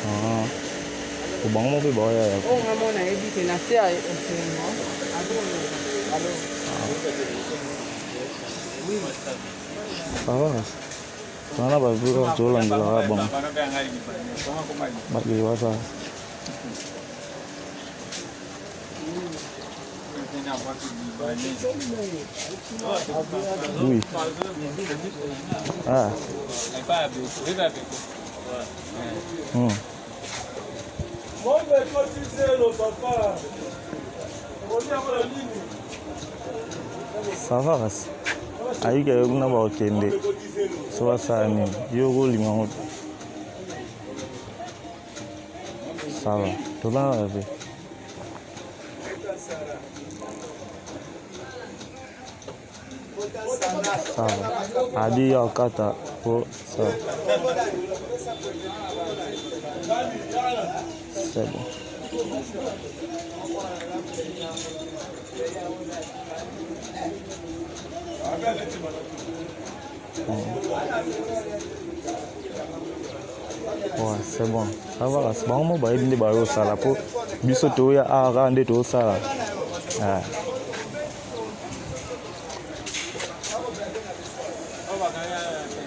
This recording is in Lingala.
Ah. O bom mo be boy ya. Oh, ngamo na edit na siya mo. Alo. Sawa. Sana ba bro jolan gila bang. Bagi wasa. Oui. Ah. Ça va, ayi ke kuna ba okende so wasani yo go lima ça va to la ave ça va adi ya kata ko ça c'est bon. Ouais, c'est bon. Ça va, c'est bon. Moi, je vais aller au salon pour Biso, tu es à rendre au salon.